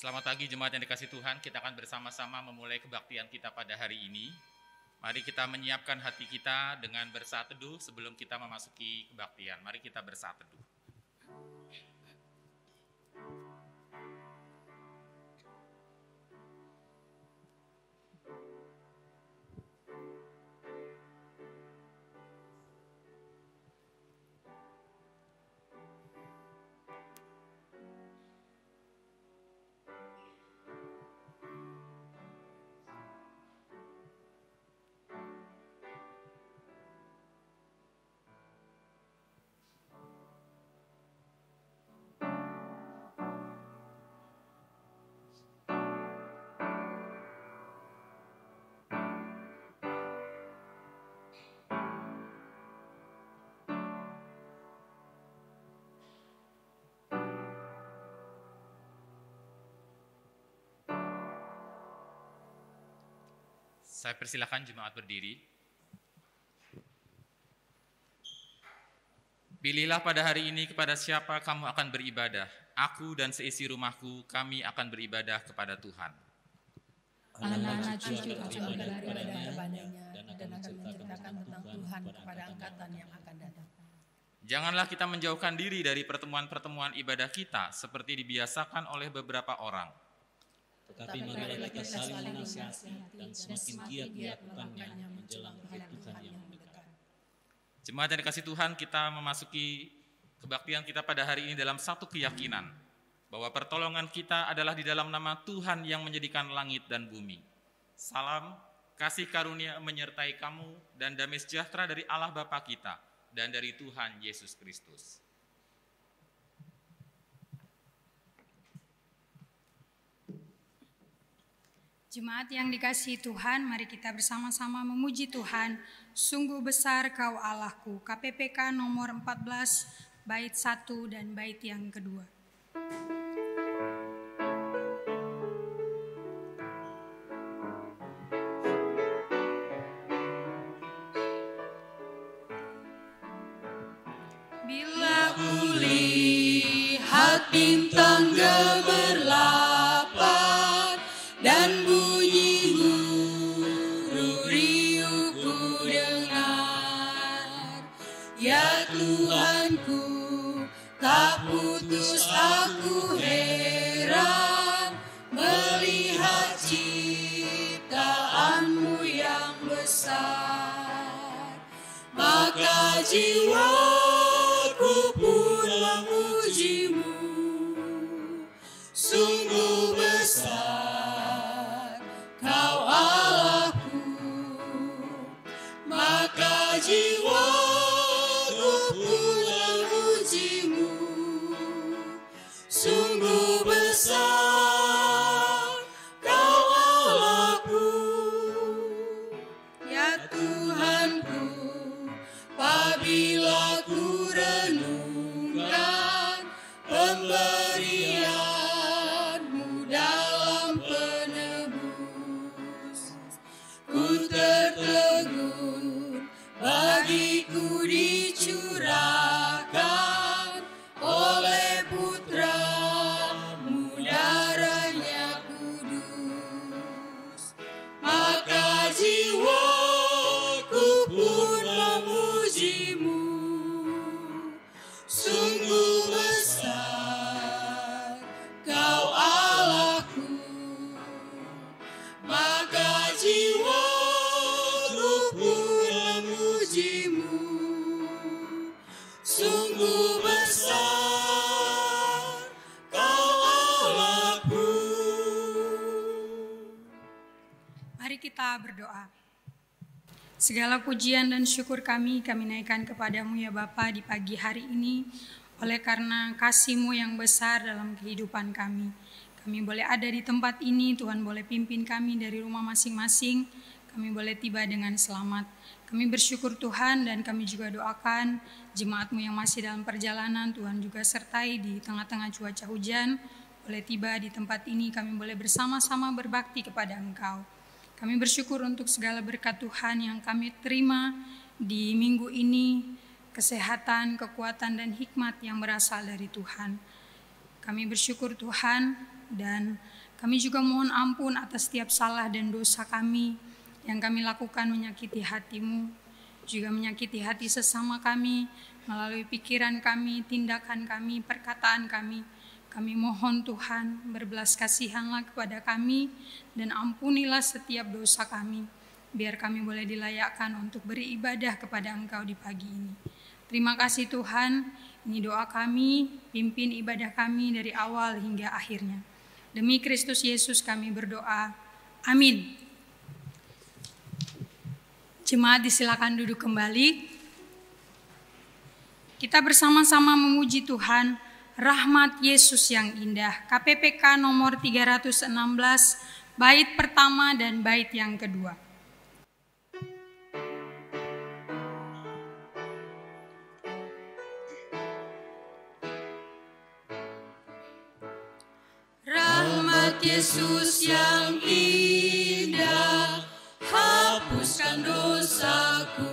Selamat pagi jemaat yang dikasihi Tuhan, kita akan bersama-sama memulai kebaktian kita pada hari ini. Mari kita menyiapkan hati kita dengan bersaat teduh sebelum kita memasuki kebaktian. Mari kita bersaat teduh. Saya persilakan jemaat berdiri. Pilihlah pada hari ini kepada siapa kamu akan beribadah. Aku dan seisi rumahku, kami akan beribadah kepada Tuhan. Anak-anak cucu akan beribadah kepadanya dan akan menceritakan tentang Tuhan kepada angkatan yang akan datang. Janganlah kita menjauhkan diri dari pertemuan-pertemuan ibadah kita seperti dibiasakan oleh beberapa orang. Tetapi marilah kita saling menasihati dan semakin giat melakukannya menjelang hari Tuhan yang mendekat. Jemaat yang dikasihi Tuhan, kita memasuki kebaktian kita pada hari ini dalam satu keyakinan bahwa pertolongan kita adalah di dalam nama Tuhan yang menjadikan langit dan bumi. Salam, kasih karunia menyertai kamu dan damai sejahtera dari Allah Bapa kita dan dari Tuhan Yesus Kristus. Jemaat yang dikasihi Tuhan, mari kita bersama-sama memuji Tuhan. Sungguh besar Kau Allahku. KPPK nomor 14, bait 1 dan bait yang kedua. Bila kulihat bintang gemerlapan dan bunyi guru riuh ku dengar, ya Tuhanku, tak putus aku heran melihat ciptaanmu yang besar. Maka jiwaku pun memujimu, sungguh besar Kau Allahku. Maka jiwaku pun memujimu, sungguh besar Kau Allahku. Ya Tuhanku, apabila ku renungkan pemberian-Mu dalam penebus, ku tertegun bagiku dicurahkan oleh Putra-Mu darahnya kudus. Maka jiwaku pun memujimu, sungguh besar Kau Allahku. Maka jiwaku pun memujimu, sungguh besar Kau Allahku. Mari kita berdoa. Segala pujian dan syukur kami naikkan kepadamu ya Bapa di pagi hari ini, oleh karena kasih-Mu yang besar dalam kehidupan kami. Kami boleh ada di tempat ini, Tuhan boleh pimpin kami dari rumah masing-masing, kami boleh tiba dengan selamat. Kami bersyukur Tuhan dan kami juga doakan jemaat-Mu yang masih dalam perjalanan, Tuhan juga sertai di tengah-tengah cuaca hujan, boleh tiba di tempat ini, kami boleh bersama-sama berbakti kepada Engkau. Kami bersyukur untuk segala berkat Tuhan yang kami terima di minggu ini, kesehatan, kekuatan, dan hikmat yang berasal dari Tuhan. Kami bersyukur Tuhan, dan kami juga mohon ampun atas setiap salah dan dosa kami yang kami lakukan menyakiti hati-Mu, juga menyakiti hati sesama kami melalui pikiran kami, tindakan kami, perkataan kami. Kami mohon Tuhan berbelas kasihanlah kepada kami dan ampunilah setiap dosa kami, biar kami boleh dilayakkan untuk beribadah kepada Engkau di pagi ini. Terima kasih Tuhan, ini doa kami, pimpin ibadah kami dari awal hingga akhirnya. Demi Kristus Yesus kami berdoa, amin. Jemaat disilakan duduk kembali. Kita bersama-sama memuji Tuhan, rahmat Yesus yang indah. KPPK nomor 316, bait pertama dan bait yang kedua. Rahmat Yesus yang indah, hapuskan dosaku.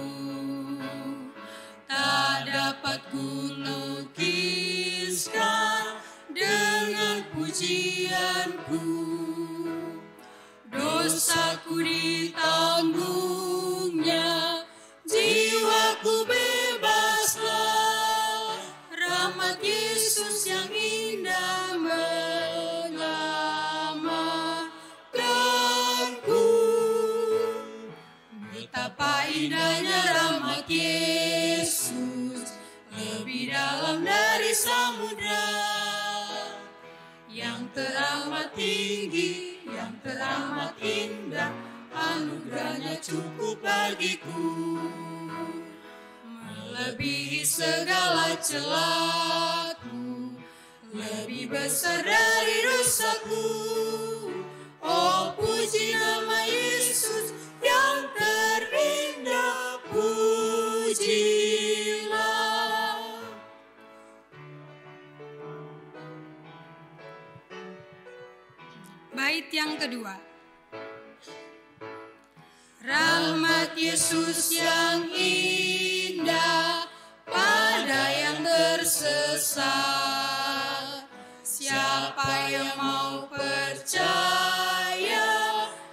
Tak dapat ku lukiskan dengan pujianku. Dosaku ditanggungnya, jiwaku bebaslah. Rahmat Yesus yang indah menyelamatkanku. Betapa indahnya rahmat Yesus, lebih dalam dari samudra, yang teramat tinggi, yang teramat indah, anugerahnya cukup bagiku, melebihi segala celaku, lebih besar dari dosaku. Oh, puji nama Yesus yang terindah, pujilah. Bait yang kedua. Rahmat Yesus yang indah pada yang tersesat. Siapa yang mau percaya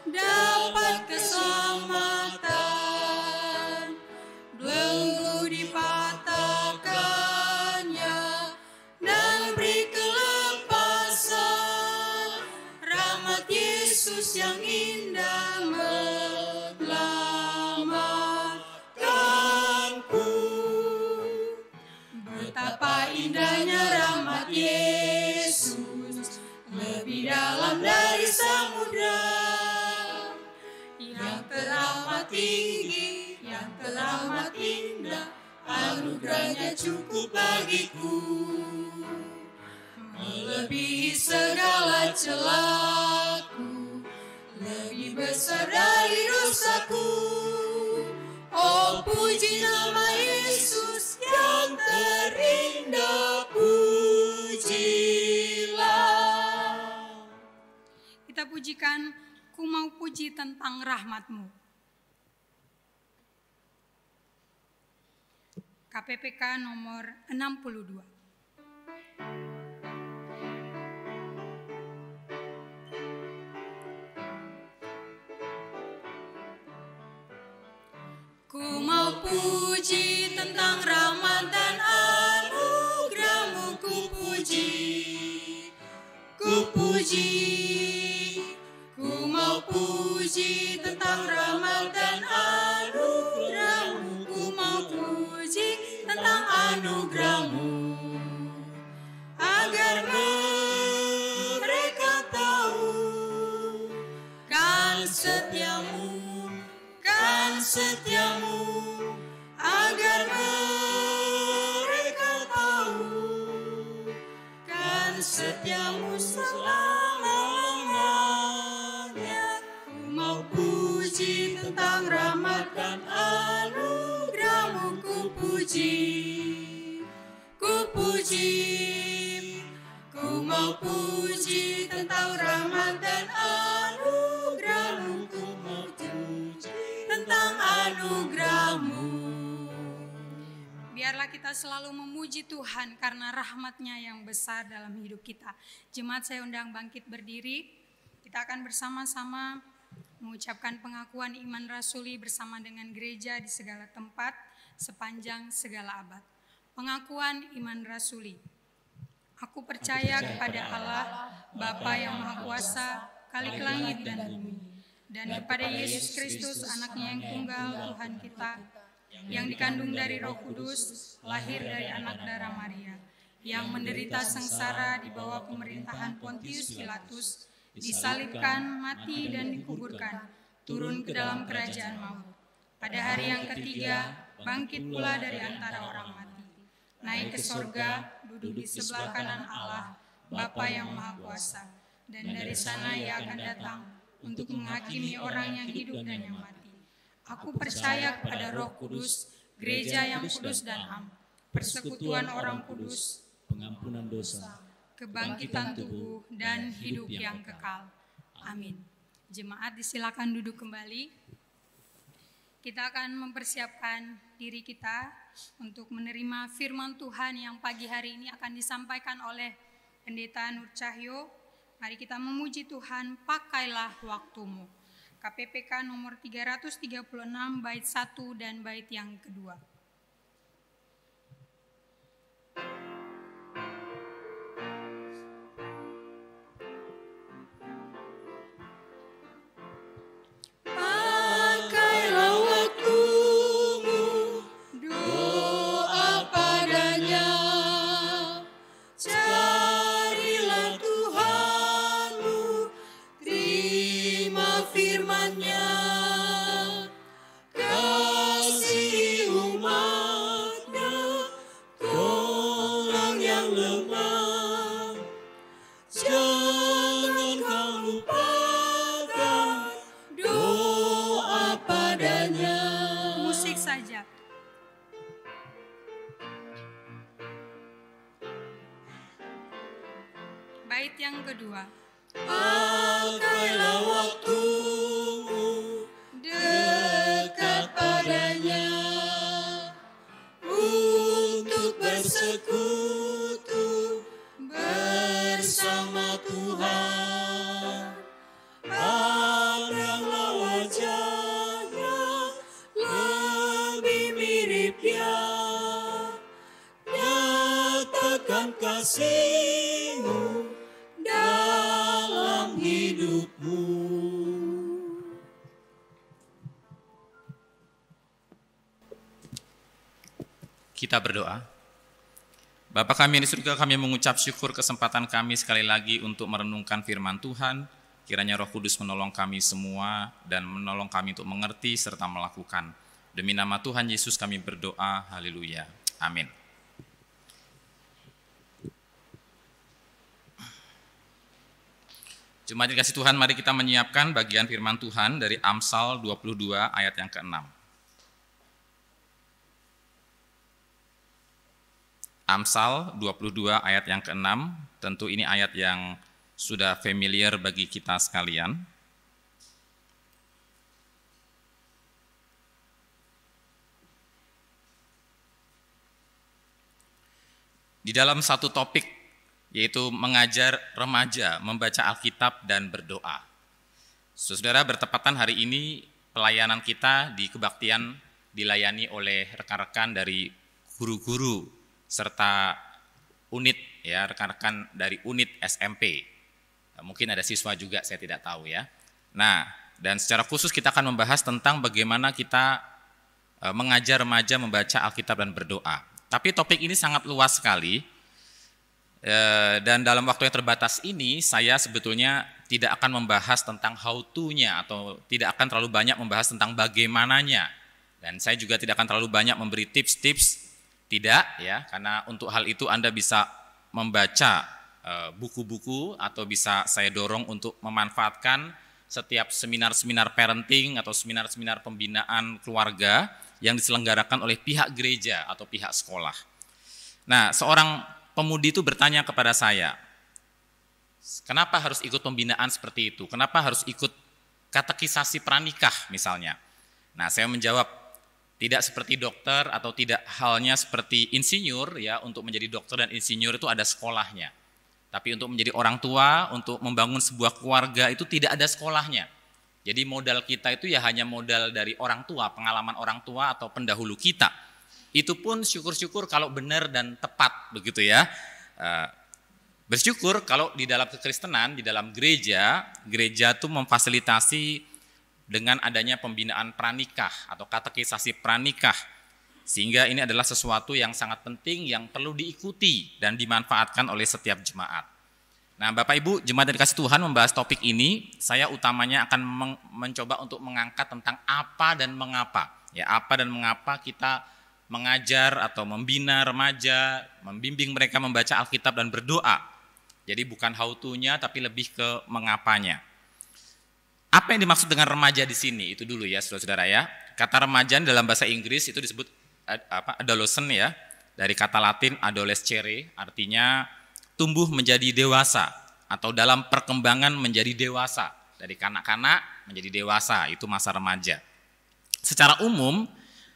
dapat keselamatan. Belenggu dipatahkannya dan beri kelepasan. Rahmat Yesus yang indah menyelamatkanku. Betapa indahnya rahmat Yesus, lebih dalam dari samudra, yang teramat tinggi, yang teramat indah, anugerahnya cukup bagiku, melebihi segala celaku, lebih besar dari dosaku. Oh, puji nama Yesus yang terindah, pujilah. Kita pujikan, ku mau puji tentang rahmat-Mu. KPPK nomor 62. Ku mau puji tentang rahmat dan anugerah-Mu, ku puji, ku puji. Ku mau puji tentang rahmat dan anugerah-Mu, ku mau puji tentang anugerah-Mu, agar mereka tahu kan setiamu, kan setiamu, agar mereka tahu kan setiamu selamanya. Ku mau puji tentang rahmat dan anugerah-Mu, ku puji, ku puji. Ku mau puji tentang rahmat dan anugerah-Mu, ku mau puji tentang anugerah-Mu. Biarlah kita kita selalu memuji Tuhan karena rahmat-Nya yang besar dalam hidup kita. Jemaat saya undang bangkit berdiri. Kita akan bersama-sama mengucapkan pengakuan iman rasuli bersama dengan gereja di segala tempat sepanjang segala abad. Pengakuan iman rasuli. Aku percaya kepada Allah, Bapa yang Maha Kuasa, Khalik langit dan bumi, dan kepada Yesus Kristus, Anaknya yang tunggal, Tuhan kita, yang dikandung dari Roh Kudus, lahir dari anak darah Maria, yang menderita sengsara di bawah pemerintahan Pontius Pilatus, disalibkan, mati dan dikuburkan, turun ke dalam kerajaan maut. Pada hari yang ketiga, bangkit pula dari antara orang mati, naik ke sorga, duduk di sebelah kanan Allah, Bapa yang Maha Kuasa, dan dari sana Ia akan datang untuk menghakimi orang yang hidup dan yang mati. Aku percaya kepada Roh Kudus, gereja yang kudus dan am, persekutuan orang kudus, pengampunan dosa, kebangkitan tubuh, dan hidup yang kekal. Amin. Jemaat disilakan duduk kembali. Kita akan mempersiapkan diri kita untuk menerima firman Tuhan yang pagi hari ini akan disampaikan oleh Pendeta Nur Cahyo. Mari kita memuji Tuhan, pakailah waktumu. KPPK nomor 336 bait 1 dan bait yang kedua. Pakailah waktumu, doa padanya, carilah Tuhanmu, terima firman-Nya, kasih umat-Nya, tolong yang lemah, jangan kau lupakan doa padanya. Musik saja. Bait yang kedua. Pakailah waktumu, dekat padanya, untuk bersekutu bersama Tuhan. Pandanglah wajah-Nya, lebih mirip Dia, nyatakan kasih-Mu dalam hidupmu. Kita berdoa. Bapa kami yang di surga, kami mengucap syukur kesempatan kami sekali lagi untuk merenungkan firman Tuhan. Kiranya Roh Kudus menolong kami semua dan menolong kami untuk mengerti serta melakukan. Demi nama Tuhan Yesus kami berdoa, haleluya, amin. Jemaat dikasih Tuhan, mari kita menyiapkan bagian firman Tuhan dari Amsal 22 ayat yang ke-6. Amsal 22 ayat yang ke-6, tentu ini ayat yang sudah familiar bagi kita sekalian. Di dalam satu topik, yaitu mengajar remaja membaca Alkitab dan berdoa. Saudara, bertepatan hari ini pelayanan kita di kebaktian dilayani oleh rekan-rekan dari guru-guru serta unit, ya, rekan-rekan dari unit SMP. Mungkin ada siswa juga, saya tidak tahu ya. Nah, dan secara khusus kita akan membahas tentang bagaimana kita mengajar remaja membaca Alkitab dan berdoa. Tapi topik ini sangat luas sekali. Dan dalam waktu yang terbatas ini saya sebetulnya tidak akan membahas tentang how to-nya atau tidak akan terlalu banyak membahas tentang bagaimananya. Dan saya juga tidak akan terlalu banyak memberi tips-tips, tidak ya, karena untuk hal itu Anda bisa membaca buku-buku atau bisa saya dorong untuk memanfaatkan setiap seminar-seminar parenting atau seminar-seminar pembinaan keluarga yang diselenggarakan oleh pihak gereja atau pihak sekolah. Nah, seorang pemudi itu bertanya kepada saya, kenapa harus ikut pembinaan seperti itu? Kenapa harus ikut katekisasi pranikah misalnya? Nah, saya menjawab, Tidak seperti dokter atau tidak halnya seperti insinyur ya, untuk menjadi dokter dan insinyur itu ada sekolahnya. Tapi untuk menjadi orang tua, untuk membangun sebuah keluarga itu tidak ada sekolahnya. Jadi modal kita itu ya hanya modal dari orang tua, pengalaman orang tua atau pendahulu kita. Itu pun syukur-syukur kalau benar dan tepat begitu ya. Bersyukur kalau di dalam kekristenan, di dalam gereja itu memfasilitasi dengan adanya pembinaan pranikah atau katekisasi pranikah. Sehingga ini adalah sesuatu yang sangat penting yang perlu diikuti dan dimanfaatkan oleh setiap jemaat. Nah, Bapak Ibu, jemaat yang dikasih Tuhan membahas topik ini, saya utamanya akan mencoba untuk mengangkat tentang apa dan mengapa. Ya, apa dan mengapa kita mengajar atau membina remaja, membimbing mereka membaca Alkitab dan berdoa. Jadi bukan how to-nya tapi lebih ke mengapanya. Apa yang dimaksud dengan remaja di sini? Itu dulu ya, saudara-saudara ya. Kata remaja dalam bahasa Inggris itu disebut adolescent ya, dari kata Latin adolescere, artinya tumbuh menjadi dewasa atau dalam perkembangan menjadi dewasa. Dari kanak-kanak menjadi dewasa, itu masa remaja. Secara umum,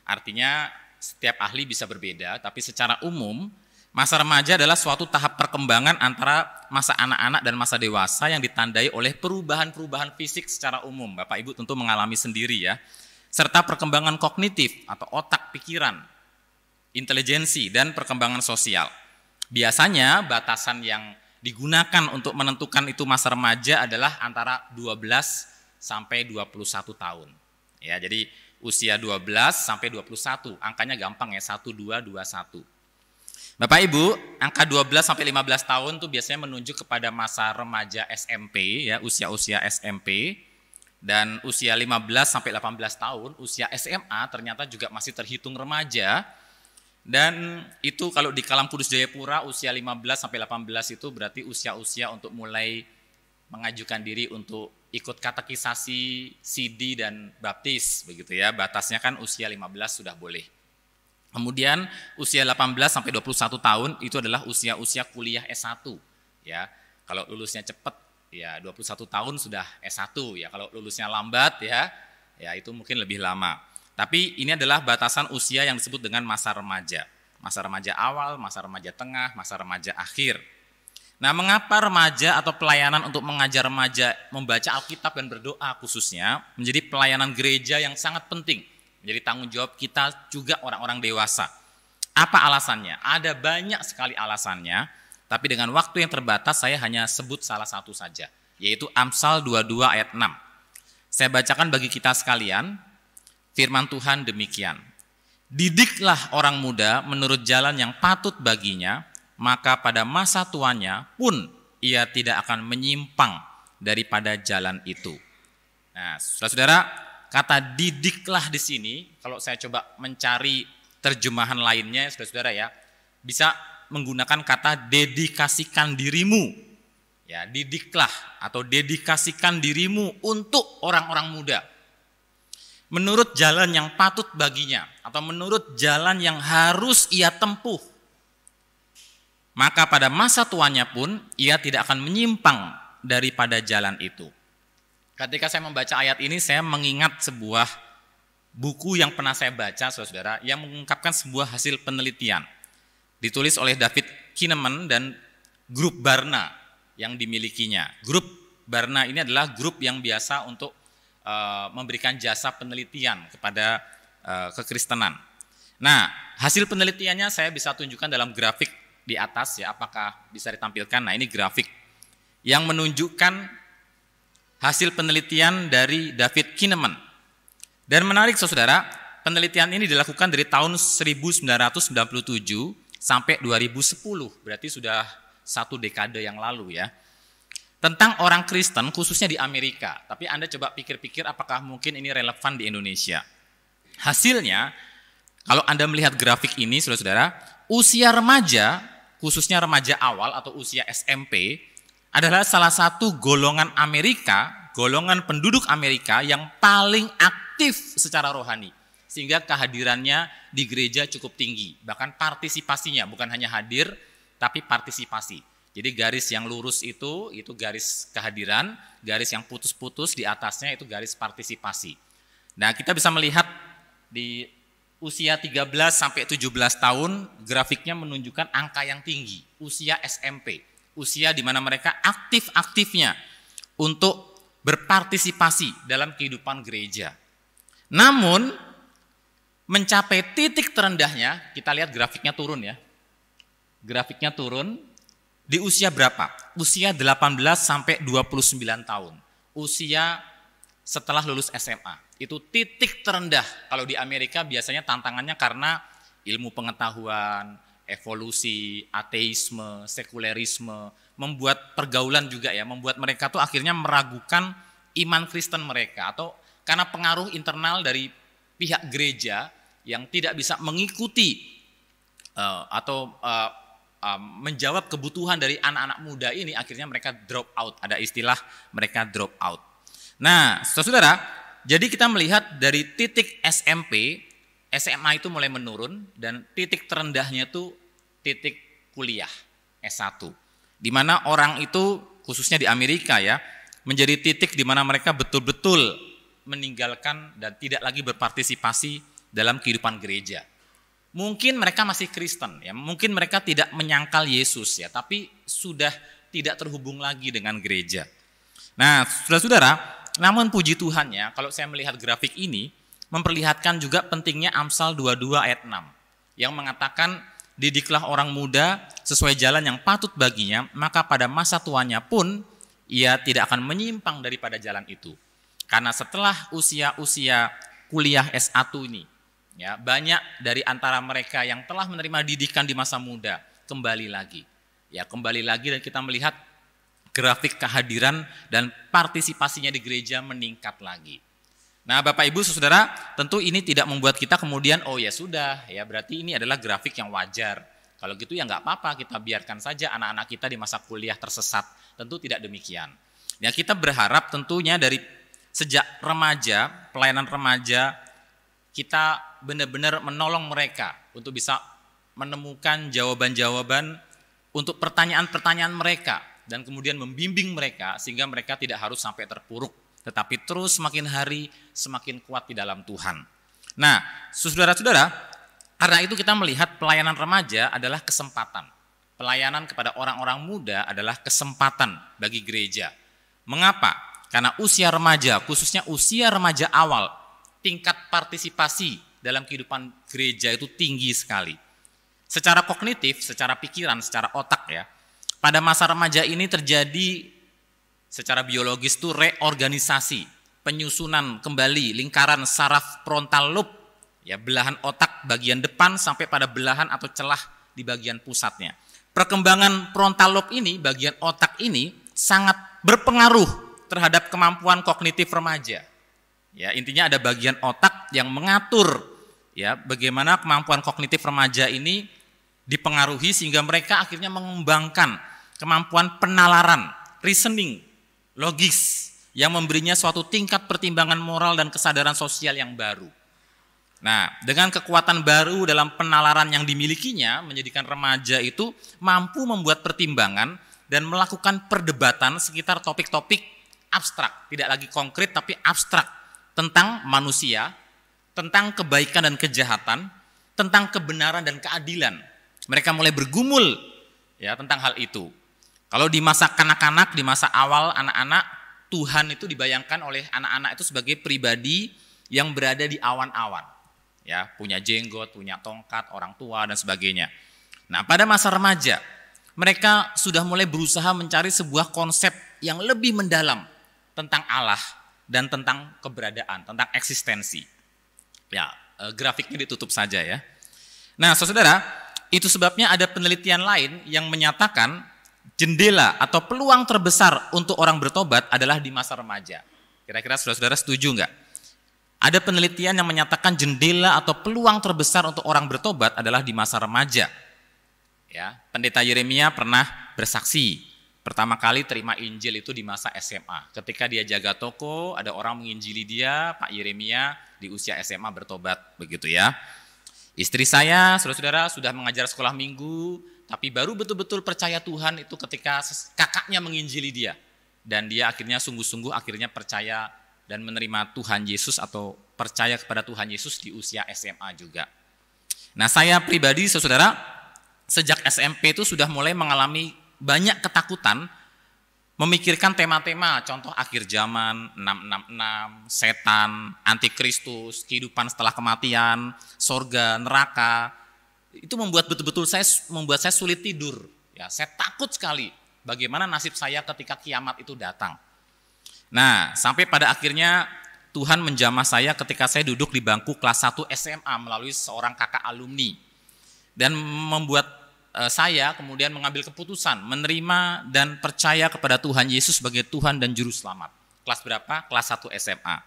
artinya setiap ahli bisa berbeda, tapi secara umum masa remaja adalah suatu tahap perkembangan antara masa anak-anak dan masa dewasa yang ditandai oleh perubahan-perubahan fisik secara umum. Bapak Ibu tentu mengalami sendiri ya. Serta perkembangan kognitif atau otak pikiran, intelijensi, dan perkembangan sosial. Biasanya batasan yang digunakan untuk menentukan itu masa remaja adalah antara 12 sampai 21 tahun. Ya, jadi usia 12 sampai 21, angkanya gampang ya, 1, 2, 21. Bapak Ibu, angka 12 sampai 15 tahun itu biasanya menunjuk kepada masa remaja SMP ya, usia-usia SMP. Dan usia 15 sampai 18 tahun, usia SMA ternyata juga masih terhitung remaja. Dan itu kalau di Kalam Kudus Jayapura usia 15 sampai 18 itu berarti usia-usia untuk mulai mengajukan diri untuk ikut katekisasi, CD dan baptis begitu ya. Batasnya kan usia 15 sudah boleh. Kemudian usia 18 sampai 21 tahun itu adalah usia-usia kuliah S1 ya. Kalau lulusnya cepat ya 21 tahun sudah S1 ya. Kalau lulusnya lambat ya itu mungkin lebih lama. Tapi ini adalah batasan usia yang disebut dengan masa remaja. Masa remaja awal, masa remaja tengah, masa remaja akhir. Nah, mengapa remaja atau pelayanan untuk mengajar remaja membaca Alkitab dan berdoa khususnya menjadi pelayanan gereja yang sangat penting. Jadi tanggung jawab kita juga orang-orang dewasa. Apa alasannya? Ada banyak sekali alasannya, tapi dengan waktu yang terbatas saya hanya sebut salah satu saja, yaitu Amsal 22 ayat 6. Saya bacakan bagi kita sekalian, firman Tuhan demikian. Didiklah orang muda menurut jalan yang patut baginya, maka pada masa tuanya pun ia tidak akan menyimpang daripada jalan itu. Nah, saudara-saudara, kata didiklah di sini, kalau saya coba mencari terjemahan lainnya, saudara-saudara ya, bisa menggunakan kata dedikasikan dirimu. Ya, didiklah atau dedikasikan dirimu untuk orang-orang muda. Menurut jalan yang patut baginya atau menurut jalan yang harus ia tempuh. Maka pada masa tuanya pun ia tidak akan menyimpang daripada jalan itu. Ketika saya membaca ayat ini, saya mengingat sebuah buku yang pernah saya baca, saudara-saudara, yang mengungkapkan sebuah hasil penelitian. Ditulis oleh David Kinnaman dan grup Barna yang dimilikinya. Grup Barna ini adalah grup yang biasa untuk memberikan jasa penelitian kepada kekristenan. Nah, hasil penelitiannya saya bisa tunjukkan dalam grafik di atas ya, apakah bisa ditampilkan? Nah, ini grafik yang menunjukkan hasil penelitian dari David Kinnaman. Dan menarik saudara, penelitian ini dilakukan dari tahun 1997 sampai 2010, berarti sudah 1 dekade yang lalu ya. Tentang orang Kristen khususnya di Amerika, tapi Anda coba pikir-pikir apakah mungkin ini relevan di Indonesia. Hasilnya, kalau Anda melihat grafik ini saudara-saudara, usia remaja, khususnya remaja awal atau usia SMP, adalah salah satu golongan Amerika, golongan penduduk Amerika yang paling aktif secara rohani. Sehingga kehadirannya di gereja cukup tinggi. Bahkan partisipasinya, bukan hanya hadir, tapi partisipasi. Jadi garis yang lurus itu garis kehadiran, garis yang putus-putus di atasnya itu garis partisipasi. Nah, kita bisa melihat di usia 13 sampai 17 tahun, grafiknya menunjukkan angka yang tinggi, usia SMP, usia di mana mereka aktif-aktifnya untuk berpartisipasi dalam kehidupan gereja. Namun, mencapai titik terendahnya, kita lihat grafiknya turun ya. Grafiknya turun di usia berapa? Usia 18 sampai 29 tahun. Usia setelah lulus SMA. Itu titik terendah. Kalau di Amerika biasanya tantangannya karena ilmu pengetahuan, evolusi, ateisme, sekulerisme, membuat pergaulan juga ya, membuat mereka tuh akhirnya meragukan iman Kristen mereka, atau karena pengaruh internal dari pihak gereja yang tidak bisa mengikuti menjawab kebutuhan dari anak-anak muda ini, akhirnya mereka drop out. Ada istilah mereka drop out. Nah, saudara, jadi kita melihat dari titik SMP, SMA itu mulai menurun, dan titik terendahnya itu titik kuliah S1. Di mana orang itu, khususnya di Amerika ya, menjadi titik di mana mereka betul-betul meninggalkan dan tidak lagi berpartisipasi dalam kehidupan gereja. Mungkin mereka masih Kristen ya, mungkin mereka tidak menyangkal Yesus ya, tapi sudah tidak terhubung lagi dengan gereja. Nah, saudara-saudara, namun puji Tuhannya, kalau saya melihat grafik ini, memperlihatkan juga pentingnya Amsal 22 ayat 6, yang mengatakan, didiklah orang muda sesuai jalan yang patut baginya, maka pada masa tuanya pun ia tidak akan menyimpang daripada jalan itu. Karena setelah usia-usia kuliah S1 ini, ya, banyak dari antara mereka yang telah menerima didikan di masa muda kembali lagi. Ya, kembali lagi, dan kita melihat grafik kehadiran dan partisipasinya di gereja meningkat lagi. Nah, Bapak Ibu Saudara, tentu ini tidak membuat kita kemudian, oh ya sudah, ya berarti ini adalah grafik yang wajar. Kalau gitu ya nggak apa-apa, kita biarkan saja anak-anak kita di masa kuliah tersesat. Tentu tidak demikian. Ya, kita berharap tentunya dari sejak remaja, pelayanan remaja, kita benar-benar menolong mereka untuk bisa menemukan jawaban-jawaban untuk pertanyaan-pertanyaan mereka, dan kemudian membimbing mereka sehingga mereka tidak harus sampai terpuruk, tetapi terus semakin hari semakin kuat di dalam Tuhan. Nah, saudara-saudara, karena itu kita melihat pelayanan remaja adalah kesempatan. Pelayanan kepada orang-orang muda adalah kesempatan bagi gereja. Mengapa? Karena usia remaja, khususnya usia remaja awal, tingkat partisipasi dalam kehidupan gereja itu tinggi sekali. Secara kognitif, secara pikiran, secara otak ya, pada masa remaja ini terjadi secara biologis itu reorganisasi, penyusunan kembali lingkaran saraf frontal lobe, ya, belahan otak bagian depan sampai pada belahan atau celah di bagian pusatnya. Perkembangan frontal lobe ini, bagian otak ini sangat berpengaruh terhadap kemampuan kognitif remaja. Ya, intinya ada bagian otak yang mengatur ya bagaimana kemampuan kognitif remaja ini dipengaruhi sehingga mereka akhirnya mengembangkan kemampuan penalaran, reasoning, logis yang memberinya suatu tingkat pertimbangan moral dan kesadaran sosial yang baru. Nah, dengan kekuatan baru dalam penalaran yang dimilikinya, menjadikan remaja itu mampu membuat pertimbangan dan melakukan perdebatan sekitar topik-topik abstrak, tidak lagi konkret tapi abstrak, tentang manusia, tentang kebaikan dan kejahatan, tentang kebenaran dan keadilan. Mereka mulai bergumul ya tentang hal itu. Kalau di masa kanak-kanak, di masa awal anak-anak, Tuhan itu dibayangkan oleh anak-anak itu sebagai pribadi yang berada di awan-awan. Ya, punya jenggot, punya tongkat, orang tua dan sebagainya. Nah, pada masa remaja, mereka sudah mulai berusaha mencari sebuah konsep yang lebih mendalam tentang Allah dan tentang keberadaan, tentang eksistensi. Ya, grafiknya ditutup saja ya. Nah, saudara, itu sebabnya ada penelitian lain yang menyatakan jendela atau peluang terbesar untuk orang bertobat adalah di masa remaja. Kira-kira saudara-saudara setuju enggak? Ada penelitian yang menyatakan jendela atau peluang terbesar untuk orang bertobat adalah di masa remaja. Ya, Pendeta Yeremia pernah bersaksi pertama kali terima Injil itu di masa SMA. Ketika dia jaga toko, ada orang menginjili dia, Pak Yeremia di usia SMA bertobat, begitu ya. Istri saya, saudara-saudara, sudah mengajar sekolah minggu, tapi baru betul-betul percaya Tuhan itu ketika kakaknya menginjili dia. Dan dia akhirnya sungguh-sungguh akhirnya percaya dan menerima Tuhan Yesus atau percaya kepada Tuhan Yesus di usia SMA juga. Nah, saya pribadi, saudara, sejak SMP itu sudah mulai mengalami banyak ketakutan memikirkan tema-tema, contoh akhir zaman, 666, setan, antikristus, kehidupan setelah kematian, sorga, neraka. Itu membuat saya sulit tidur. Ya, saya takut sekali bagaimana nasib saya ketika kiamat itu datang. Nah, sampai pada akhirnya Tuhan menjamah saya ketika saya duduk di bangku kelas 1 SMA melalui seorang kakak alumni. Dan membuat saya kemudian mengambil keputusan menerima dan percaya kepada Tuhan Yesus sebagai Tuhan dan Juru Selamat. Kelas berapa? Kelas 1 SMA.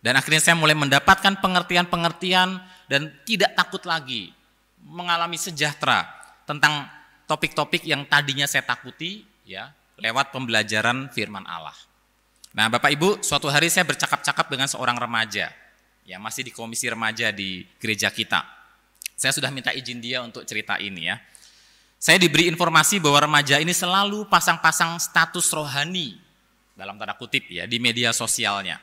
Dan akhirnya saya mulai mendapatkan pengertian-pengertian dan tidak takut lagi mengalami sejahtera tentang topik-topik yang tadinya saya takuti, ya, lewat pembelajaran firman Allah. Nah, Bapak Ibu, suatu hari saya bercakap-cakap dengan seorang remaja, ya, masih di komisi remaja di gereja kita. Saya sudah minta izin dia untuk cerita ini, ya. Saya diberi informasi bahwa remaja ini selalu pasang-pasang status rohani, dalam tanda kutip, ya, di media sosialnya.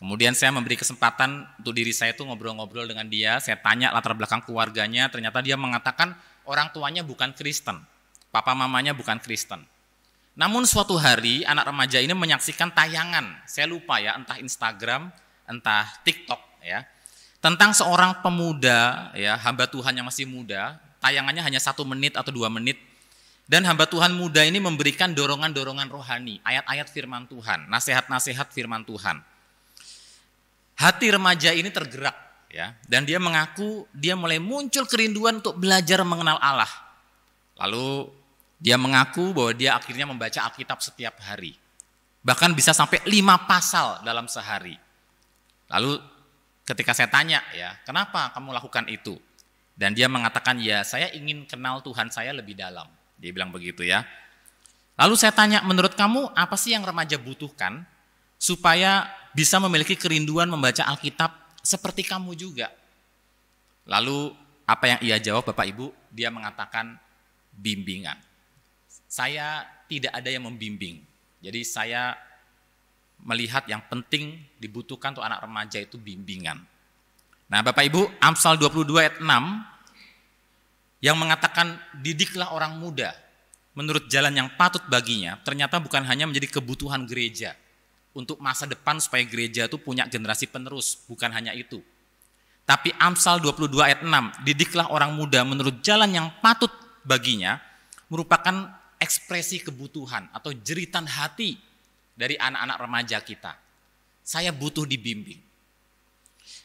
Kemudian saya memberi kesempatan untuk diri saya itu ngobrol-ngobrol dengan dia. Saya tanya latar belakang keluarganya, ternyata dia mengatakan orang tuanya bukan Kristen, papa mamanya bukan Kristen. Namun suatu hari anak remaja ini menyaksikan tayangan, saya lupa ya, entah Instagram, entah TikTok, ya, tentang seorang pemuda, ya, hamba Tuhan yang masih muda. Tayangannya hanya 1 menit atau 2 menit. Dan hamba Tuhan muda ini memberikan dorongan-dorongan rohani, ayat-ayat firman Tuhan, nasihat-nasihat firman Tuhan. Hati remaja ini tergerak, ya, dan dia mengaku dia mulai muncul kerinduan untuk belajar mengenal Allah. Lalu dia mengaku bahwa dia akhirnya membaca Alkitab setiap hari. Bahkan bisa sampai 5 pasal dalam sehari. Lalu ketika saya tanya, ya, kenapa kamu lakukan itu? Dan dia mengatakan, ya, saya ingin kenal Tuhan saya lebih dalam. Dia bilang begitu, ya. Lalu saya tanya, menurut kamu apa sih yang remaja butuhkan supaya bisa memiliki kerinduan membaca Alkitab seperti kamu juga? Lalu apa yang ia jawab, Bapak Ibu? Dia mengatakan bimbingan. Saya tidak ada yang membimbing. Jadi saya melihat yang penting dibutuhkan untuk anak remaja itu bimbingan. Nah, Bapak Ibu, Amsal 22 ayat 6 yang mengatakan didiklah orang muda menurut jalan yang patut baginya, ternyata bukan hanya menjadi kebutuhan gereja untuk masa depan supaya gereja itu punya generasi penerus, bukan hanya itu. Tapi Amsal 22 ayat 6, didiklah orang muda menurut jalan yang patut baginya, merupakan ekspresi kebutuhan atau jeritan hati dari anak-anak remaja kita. Saya butuh dibimbing.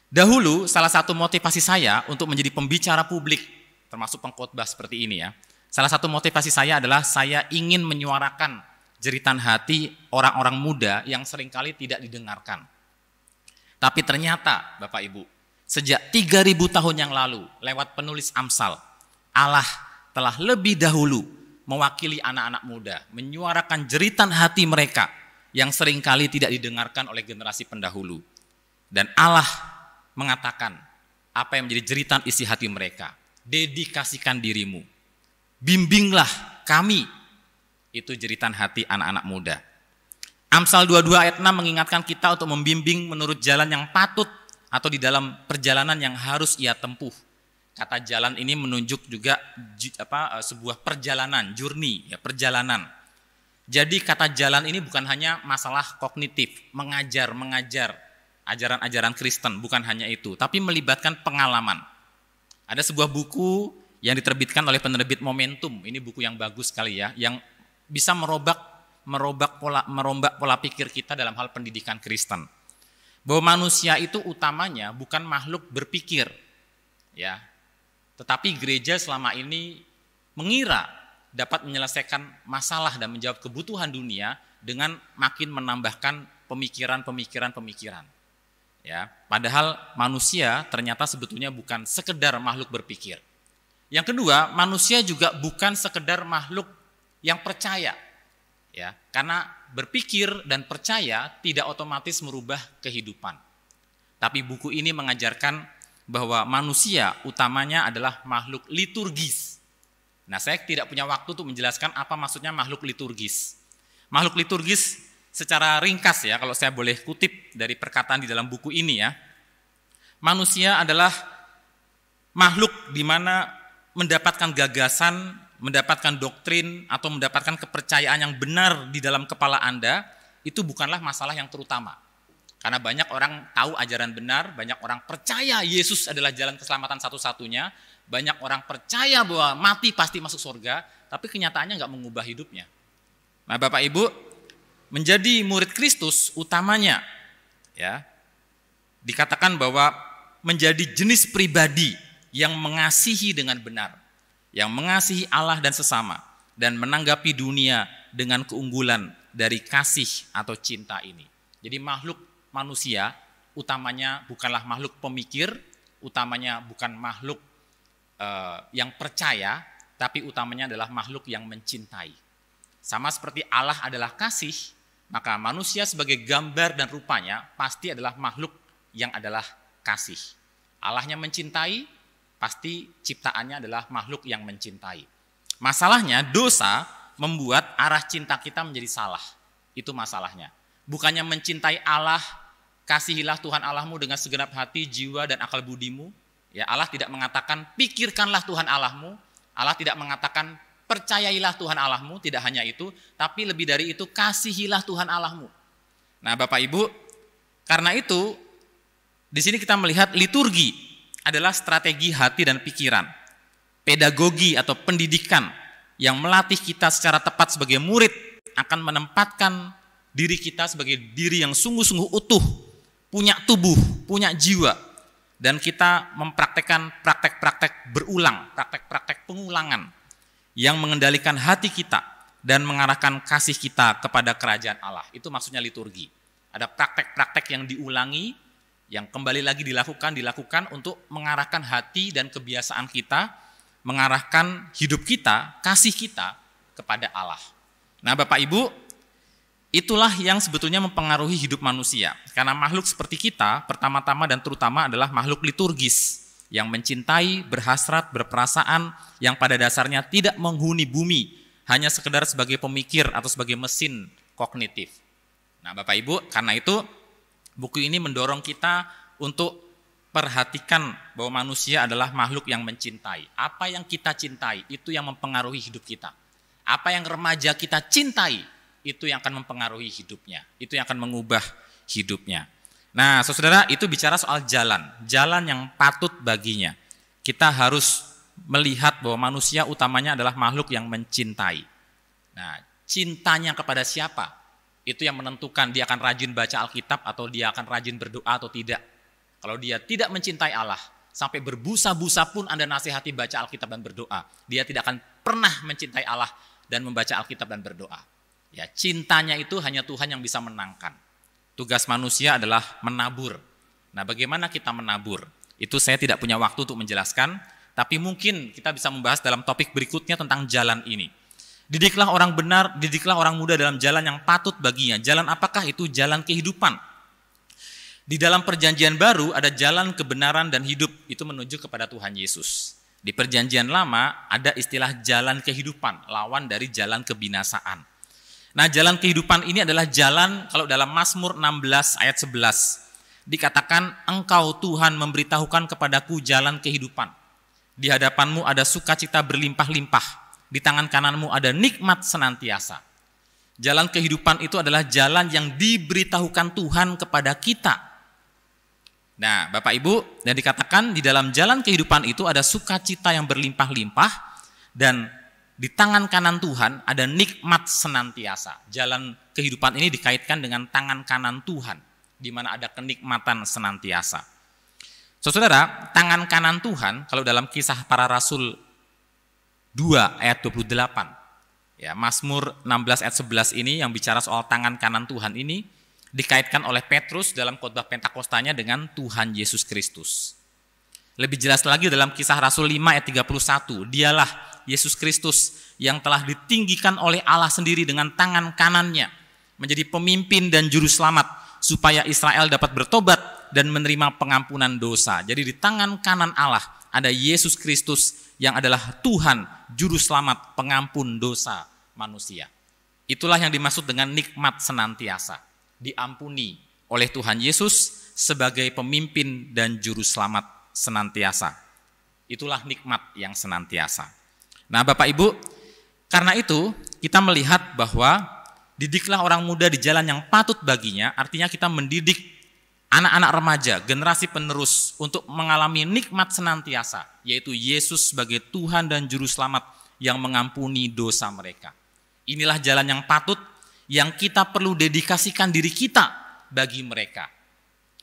Dahulu salah satu motivasi saya untuk menjadi pembicara publik, termasuk pengkhotbah seperti ini, ya. Salah satu motivasi saya adalah saya ingin menyuarakan jeritan hati orang-orang muda yang seringkali tidak didengarkan. Tapi ternyata Bapak Ibu, sejak 3000 tahun yang lalu lewat penulis Amsal, Allah telah lebih dahulu mewakili anak-anak muda, menyuarakan jeritan hati mereka yang seringkali tidak didengarkan oleh generasi pendahulu. Dan Allah mengatakan apa yang menjadi jeritan isi hati mereka. Dedikasikan dirimu, bimbinglah kami. Itu jeritan hati anak-anak muda. Amsal 22 ayat 6 mengingatkan kita untuk membimbing menurut jalan yang patut atau di dalam perjalanan yang harus ia tempuh. Kata jalan ini menunjuk juga sebuah perjalanan, journey, ya, perjalanan. Jadi kata jalan ini bukan hanya masalah kognitif, mengajar, ajaran-ajaran Kristen, bukan hanya itu, tapi melibatkan pengalaman. Ada sebuah buku yang diterbitkan oleh penerbit Momentum, ini buku yang bagus sekali, ya, yang bisa merombak pola pikir kita dalam hal pendidikan Kristen. Bahwa manusia itu utamanya bukan makhluk berpikir, ya, tetapi gereja selama ini mengira dapat menyelesaikan masalah dan menjawab kebutuhan dunia dengan makin menambahkan pemikiran. Ya, padahal manusia ternyata sebetulnya bukan sekedar makhluk berpikir. Yang kedua, manusia juga bukan sekedar makhluk yang percaya. Ya, karena berpikir dan percaya tidak otomatis merubah kehidupan. Tapi buku ini mengajarkan bahwa manusia utamanya adalah makhluk liturgis. Nah, saya tidak punya waktu untuk menjelaskan apa maksudnya makhluk liturgis. Makhluk liturgis secara ringkas ya, kalau saya boleh kutip dari perkataan di dalam buku ini ya, manusia adalah makhluk di mana mendapatkan gagasan, mendapatkan doktrin, atau mendapatkan kepercayaan yang benar di dalam kepala Anda, itu bukanlah masalah yang terutama. Karena banyak orang tahu ajaran benar, banyak orang percaya Yesus adalah jalan keselamatan satu-satunya, banyak orang percaya bahwa mati pasti masuk surga, tapi kenyataannya nggak mengubah hidupnya. Nah Bapak Ibu, menjadi murid Kristus utamanya, ya, dikatakan bahwa menjadi jenis pribadi yang mengasihi dengan benar, yang mengasihi Allah dan sesama, dan menanggapi dunia dengan keunggulan dari kasih atau cinta ini. Jadi makhluk manusia utamanya bukanlah makhluk pemikir, utamanya bukan makhluk yang percaya, tapi utamanya adalah makhluk yang mencintai. Sama seperti Allah adalah kasih, maka manusia sebagai gambar dan rupanya pasti adalah makhluk yang adalah kasih. Allahnya mencintai, pasti ciptaannya adalah makhluk yang mencintai. Masalahnya dosa membuat arah cinta kita menjadi salah. Itu masalahnya. Bukannya mencintai Allah, kasihilah Tuhan Allahmu dengan segenap hati, jiwa, dan akal budimu. Ya, Allah tidak mengatakan pikirkanlah Tuhan Allahmu. Allah tidak mengatakan percayailah Tuhan Allahmu. Tidak hanya itu, tapi lebih dari itu kasihilah Tuhan Allahmu. Nah Bapak Ibu, karena itu di sini kita melihat liturgi adalah strategi hati dan pikiran, pedagogi atau pendidikan yang melatih kita secara tepat sebagai murid akan menempatkan diri kita sebagai diri yang sungguh-sungguh utuh, punya tubuh, punya jiwa, dan kita mempraktekkan praktek-praktek berulang, praktek-praktek pengulangan yang mengendalikan hati kita dan mengarahkan kasih kita kepada kerajaan Allah. Itu maksudnya liturgi. Ada praktek-praktek yang diulangi, yang kembali lagi dilakukan untuk mengarahkan hati dan kebiasaan kita, mengarahkan hidup kita, kasih kita kepada Allah. Nah Bapak Ibu, itulah yang sebetulnya mempengaruhi hidup manusia. Karena makhluk seperti kita, pertama-tama dan terutama adalah makhluk liturgis, yang mencintai, berhasrat, berperasaan, yang pada dasarnya tidak menghuni bumi, hanya sekedar sebagai pemikir atau sebagai mesin kognitif. Nah Bapak Ibu, karena itu buku ini mendorong kita untuk perhatikan bahwa manusia adalah makhluk yang mencintai. Apa yang kita cintai, itu yang mempengaruhi hidup kita. Apa yang remaja kita cintai, itu yang akan mempengaruhi hidupnya. Itu yang akan mengubah hidupnya. Nah, saudara, itu bicara soal jalan yang patut baginya. Kita harus melihat bahwa manusia utamanya adalah makhluk yang mencintai. Nah, cintanya kepada siapa? Itu yang menentukan dia akan rajin baca Alkitab atau dia akan rajin berdoa atau tidak. Kalau dia tidak mencintai Allah, sampai berbusa-busa pun Anda nasihati baca Alkitab dan berdoa, dia tidak akan pernah mencintai Allah dan membaca Alkitab dan berdoa. Ya, cintanya itu hanya Tuhan yang bisa menangkan. Tugas manusia adalah menabur. Nah, bagaimana kita menabur? Itu saya tidak punya waktu untuk menjelaskan, tapi mungkin kita bisa membahas dalam topik berikutnya tentang jalan ini. Didiklah orang benar, didiklah orang muda dalam jalan yang patut baginya. Jalan apakah itu? Jalan kehidupan. Di dalam perjanjian baru ada jalan kebenaran dan hidup, itu menuju kepada Tuhan Yesus. Di perjanjian lama ada istilah jalan kehidupan, lawan dari jalan kebinasaan. Nah, jalan kehidupan ini adalah jalan, kalau dalam Mazmur 16 ayat 11, dikatakan engkau Tuhan memberitahukan kepadaku jalan kehidupan. Di hadapanmu ada sukacita berlimpah-limpah. Di tangan kananmu ada nikmat senantiasa. Jalan kehidupan itu adalah jalan yang diberitahukan Tuhan kepada kita. Nah, Bapak Ibu, dan dikatakan di dalam jalan kehidupan itu ada sukacita yang berlimpah-limpah, dan di tangan kanan Tuhan ada nikmat senantiasa. Jalan kehidupan ini dikaitkan dengan tangan kanan Tuhan, di mana ada kenikmatan senantiasa. Saudara, tangan kanan Tuhan, kalau dalam Kisah Para Rasul 2 ayat 28. Ya, Mazmur 16 ayat 11 ini yang bicara soal tangan kanan Tuhan ini dikaitkan oleh Petrus dalam khotbah Pentakostanya dengan Tuhan Yesus Kristus. Lebih jelas lagi dalam Kisah Rasul 5 ayat 31, dialah Yesus Kristus yang telah ditinggikan oleh Allah sendiri dengan tangan kanannya menjadi pemimpin dan juru selamat supaya Israel dapat bertobat dan menerima pengampunan dosa. Jadi di tangan kanan Allah ada Yesus Kristus yang adalah Tuhan, Juru Selamat, pengampun dosa manusia. Itulah yang dimaksud dengan nikmat senantiasa. Diampuni oleh Tuhan Yesus sebagai pemimpin dan juru selamat senantiasa. Itulah nikmat yang senantiasa. Nah Bapak Ibu, karena itu kita melihat bahwa didiklah orang muda di jalan yang patut baginya, artinya kita mendidik anak-anak remaja, generasi penerus untuk mengalami nikmat senantiasa, yaitu Yesus sebagai Tuhan dan juru selamat yang mengampuni dosa mereka. Inilah jalan yang patut yang kita perlu dedikasikan diri kita bagi mereka.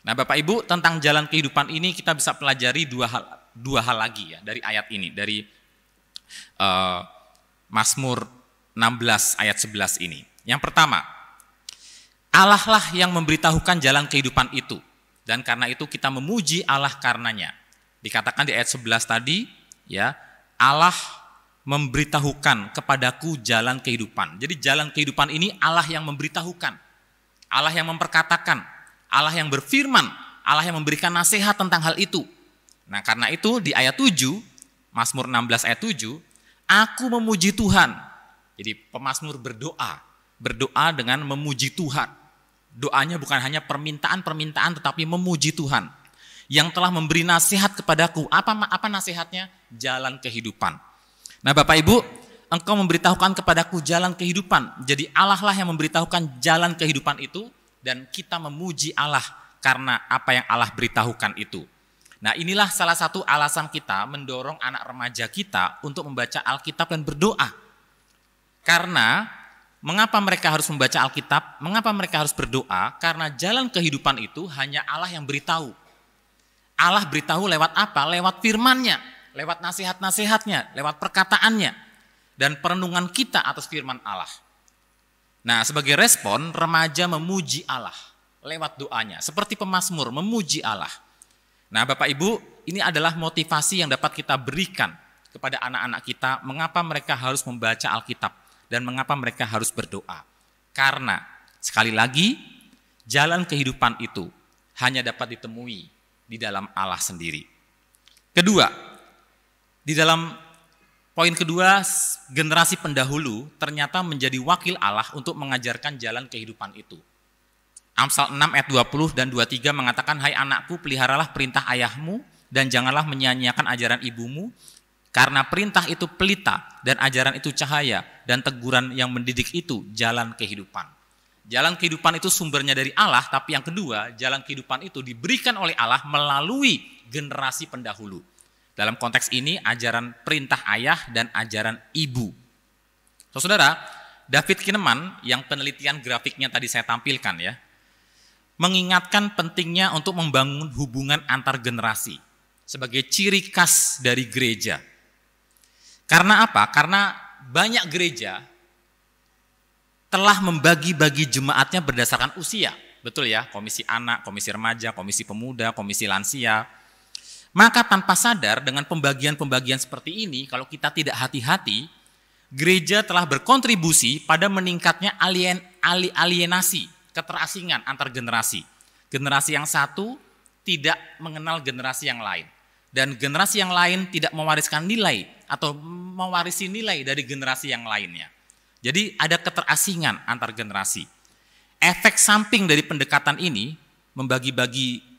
Nah Bapak Ibu, tentang jalan kehidupan ini kita bisa pelajari dua hal lagi ya dari ayat ini, dari Mazmur 16 ayat 11 ini. Yang pertama, Allah lah yang memberitahukan jalan kehidupan itu, dan karena itu kita memuji Allah karenanya. Dikatakan di ayat 11 tadi, ya, Allah memberitahukan kepadaku jalan kehidupan. Jadi jalan kehidupan ini Allah yang memberitahukan, Allah yang memperkatakan, Allah yang berfirman, Allah yang memberikan nasihat tentang hal itu. Nah karena itu di ayat 7, Mazmur 16 ayat 7, aku memuji Tuhan. Jadi pemazmur berdoa dengan memuji Tuhan. Doanya bukan hanya permintaan-permintaan tetapi memuji Tuhan yang telah memberi nasihat kepadaku. Apa nasihatnya? Jalan kehidupan. Nah Bapak Ibu, engkau memberitahukan kepadaku jalan kehidupan. Jadi Allah lah yang memberitahukan jalan kehidupan itu, dan kita memuji Allah karena apa yang Allah beritahukan itu. Nah inilah salah satu alasan kita mendorong anak remaja kita untuk membaca Alkitab dan berdoa. Karena mengapa mereka harus membaca Alkitab? Mengapa mereka harus berdoa? Karena jalan kehidupan itu hanya Allah yang beritahu. Allah beritahu lewat apa? Lewat firman-Nya, lewat nasihat-nasihatnya, lewat perkataannya, dan perenungan kita atas firman Allah. Nah, sebagai respon, remaja memuji Allah lewat doanya, seperti pemazmur memuji Allah. Nah, Bapak Ibu, ini adalah motivasi yang dapat kita berikan kepada anak-anak kita, mengapa mereka harus membaca Alkitab dan mengapa mereka harus berdoa. Karena, sekali lagi, jalan kehidupan itu hanya dapat ditemui di dalam Allah sendiri. Kedua, di dalam poin kedua, generasi pendahulu ternyata menjadi wakil Allah untuk mengajarkan jalan kehidupan itu. Amsal 6 ayat 20 dan 23 mengatakan, hai anakku, peliharalah perintah ayahmu dan janganlah menyia-nyiakan ajaran ibumu, karena perintah itu pelita dan ajaran itu cahaya dan teguran yang mendidik itu jalan kehidupan. Jalan kehidupan itu sumbernya dari Allah, tapi yang kedua, jalan kehidupan itu diberikan oleh Allah melalui generasi pendahulu. Dalam konteks ini, ajaran perintah ayah dan ajaran ibu. Saudara, David Kinnaman yang penelitian grafiknya tadi saya tampilkan ya, mengingatkan pentingnya untuk membangun hubungan antar generasi sebagai ciri khas dari gereja. Karena apa? Karena banyak gereja telah membagi-bagi jemaatnya berdasarkan usia. Betul ya, komisi anak, komisi remaja, komisi pemuda, komisi lansia. Maka tanpa sadar dengan pembagian-pembagian seperti ini, kalau kita tidak hati-hati, gereja telah berkontribusi pada meningkatnya alienasi, keterasingan antar generasi. Generasi yang satu tidak mengenal generasi yang lain. Dan generasi yang lain tidak mewariskan nilai atau mewarisi nilai dari generasi yang lainnya. Jadi ada keterasingan antar generasi. Efek samping dari pendekatan ini, membagi-bagi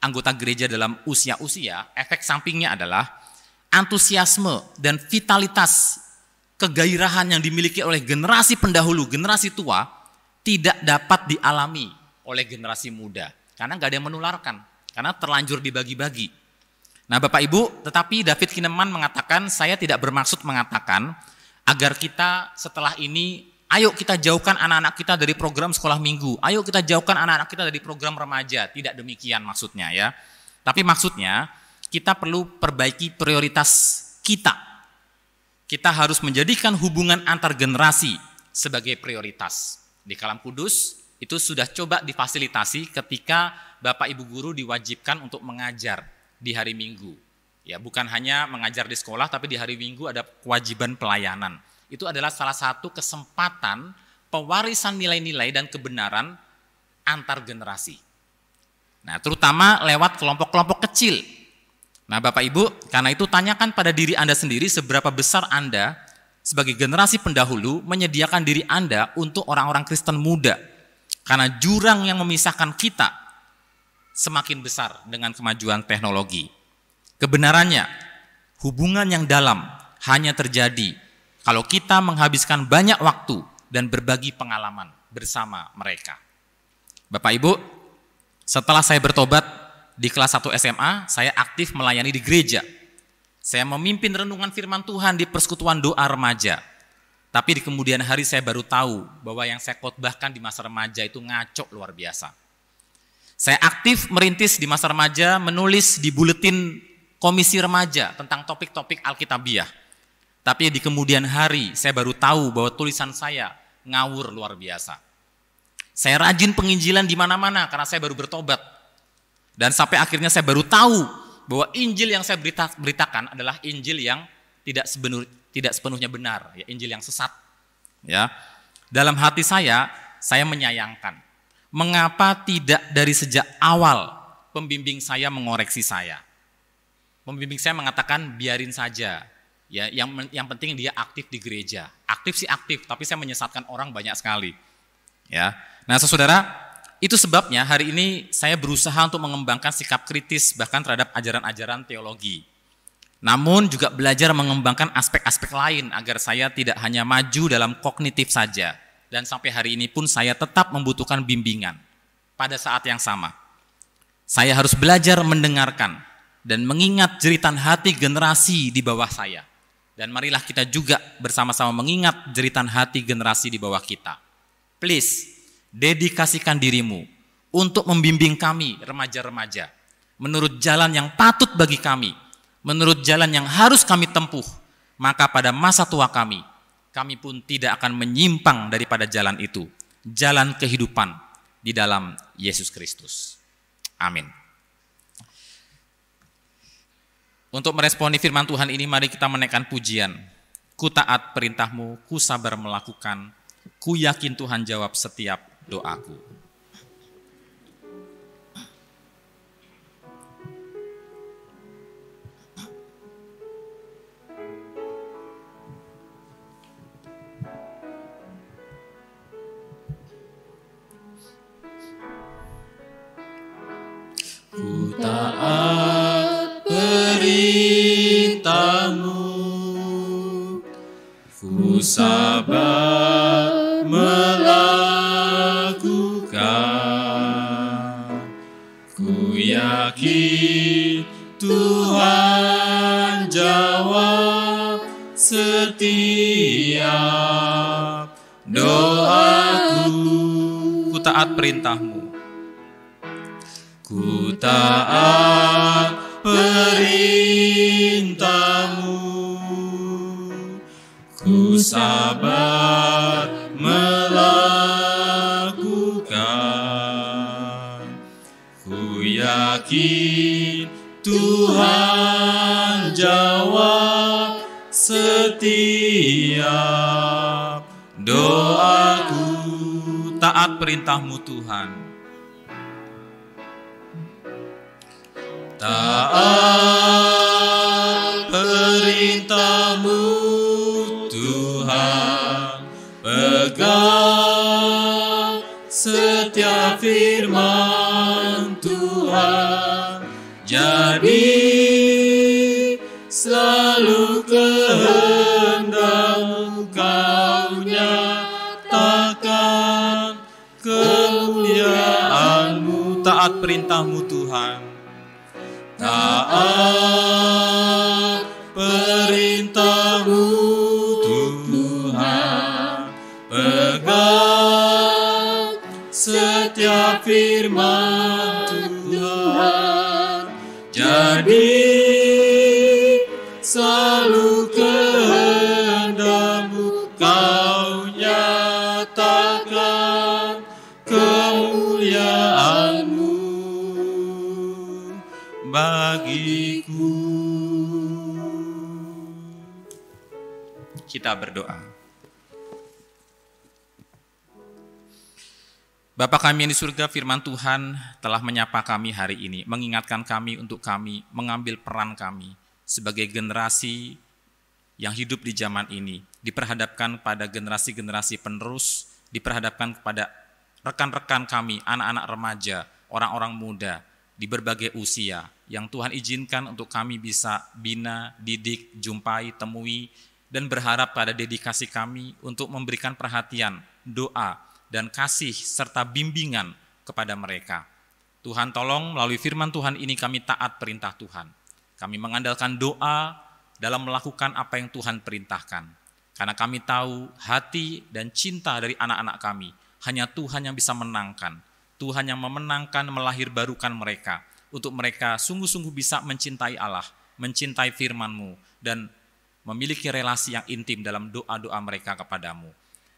anggota gereja dalam usia-usia, efek sampingnya adalah antusiasme dan vitalitas, kegairahan yang dimiliki oleh generasi pendahulu, generasi tua, tidak dapat dialami oleh generasi muda. Karena nggak ada yang menularkan, karena terlanjur dibagi-bagi. Nah Bapak Ibu, tetapi David Kinnaman mengatakan, saya tidak bermaksud mengatakan agar kita setelah ini, ayo kita jauhkan anak-anak kita dari program sekolah minggu, ayo kita jauhkan anak-anak kita dari program remaja. Tidak demikian maksudnya ya. Tapi maksudnya kita perlu perbaiki prioritas kita. Kita harus menjadikan hubungan antar generasi sebagai prioritas. Di Kalam Kudus itu sudah coba difasilitasi ketika Bapak Ibu guru diwajibkan untuk mengajar di hari Minggu. Ya, bukan hanya mengajar di sekolah, tapi di hari Minggu ada kewajiban pelayanan. Itu adalah salah satu kesempatan pewarisan nilai-nilai dan kebenaran antar generasi. Nah, terutama lewat kelompok-kelompok kecil. Nah, Bapak Ibu, karena itu tanyakan pada diri Anda sendiri seberapa besar Anda sebagai generasi pendahulu menyediakan diri Anda untuk orang-orang Kristen muda. Karena jurang yang memisahkan kita semakin besar dengan kemajuan teknologi. Kebenarannya, hubungan yang dalam hanya terjadi kalau kita menghabiskan banyak waktu dan berbagi pengalaman bersama mereka. Bapak Ibu, setelah saya bertobat di kelas 1 SMA, saya aktif melayani di gereja. Saya memimpin renungan firman Tuhan di persekutuan doa remaja. Tapi di kemudian hari saya baru tahu bahwa yang saya khotbahkan di masa remaja itu ngaco luar biasa. Saya aktif merintis di masa remaja, menulis di buletin komisi remaja tentang topik-topik Alkitabiah. Tapi di kemudian hari saya baru tahu bahwa tulisan saya ngawur luar biasa. Saya rajin penginjilan di mana-mana karena saya baru bertobat. Dan sampai akhirnya saya baru tahu bahwa Injil yang saya beritakan adalah Injil yang tidak sepenuhnya benar, ya, Injil yang sesat. Ya. Dalam hati saya menyayangkan. Mengapa tidak dari sejak awal pembimbing saya mengoreksi saya? Pembimbing saya mengatakan biarin saja. Ya, yang penting dia aktif di gereja. Aktif sih aktif, tapi saya menyesatkan orang banyak sekali. Ya. Nah, saudara, itu sebabnya hari ini saya berusaha untuk mengembangkan sikap kritis bahkan terhadap ajaran-ajaran teologi. Namun juga belajar mengembangkan aspek-aspek lain agar saya tidak hanya maju dalam kognitif saja. Dan sampai hari ini pun saya tetap membutuhkan bimbingan. Pada saat yang sama, saya harus belajar mendengarkan dan mengingat jeritan hati generasi di bawah saya. Dan marilah kita juga bersama-sama mengingat jeritan hati generasi di bawah kita. Please, dedikasikan dirimu untuk membimbing kami remaja-remaja menurut jalan yang patut bagi kami, menurut jalan yang harus kami tempuh, maka pada masa tua kami pun tidak akan menyimpang daripada jalan itu, jalan kehidupan di dalam Yesus Kristus. Amin. Untuk meresponi firman Tuhan ini, mari kita menaikkan pujian. Ku taat perintahmu, ku sabar melakukan, ku yakin Tuhan jawab setiap doaku. Ku taat perintahmu, ku sabar melakukan, ku yakin Tuhan jawab setiap doaku. Ku taat perintahmu, ku taat perintahmu, ku sabar melakukan, ku yakin Tuhan jawab setiap doaku. taat perintahmu Tuhan. Taat perintahmu Tuhan, pegang setiap firman Tuhan, jadi selalu kehendakmu kau nyatakan kemuliaanmu. Taat perintahmu Tuhan. Taat perintahmu Tuhan, pegang setiap firman Tuhan, jadi selalu kehendakmu kau nyatakan kemuliaanmu bagiku. Kita berdoa. Bapa kami yang di surga, firman Tuhan telah menyapa kami hari ini, mengingatkan kami untuk kami mengambil peran kami sebagai generasi yang hidup di zaman ini, diperhadapkan pada generasi-generasi penerus, diperhadapkan kepada rekan-rekan kami, anak-anak remaja, orang-orang muda, di berbagai usia, yang Tuhan izinkan untuk kami bisa bina, didik, jumpai, temui, dan berharap pada dedikasi kami untuk memberikan perhatian, doa, dan kasih serta bimbingan kepada mereka. Tuhan tolong melalui firman Tuhan ini kami taat perintah Tuhan. Kami mengandalkan doa dalam melakukan apa yang Tuhan perintahkan. Karena kami tahu hati dan cinta dari anak-anak kami hanya Tuhan yang bisa menangkan. Tuhan yang memenangkan, melahirbarukan mereka untuk mereka sungguh-sungguh bisa mencintai Allah, mencintai firman-Mu, dan memiliki relasi yang intim dalam doa-doa mereka kepadamu.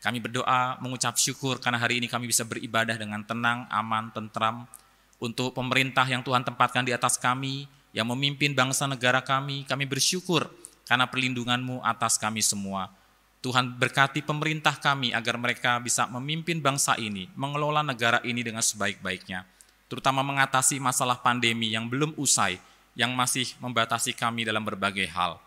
Kami berdoa mengucap syukur karena hari ini kami bisa beribadah dengan tenang, aman, tentram. Untuk pemerintah yang Tuhan tempatkan di atas kami, yang memimpin bangsa negara kami bersyukur karena perlindungan-Mu atas kami semua. Tuhan berkati pemerintah kami agar mereka bisa memimpin bangsa ini, mengelola negara ini dengan sebaik-baiknya. Terutama mengatasi masalah pandemi yang belum usai, yang masih membatasi kami dalam berbagai hal.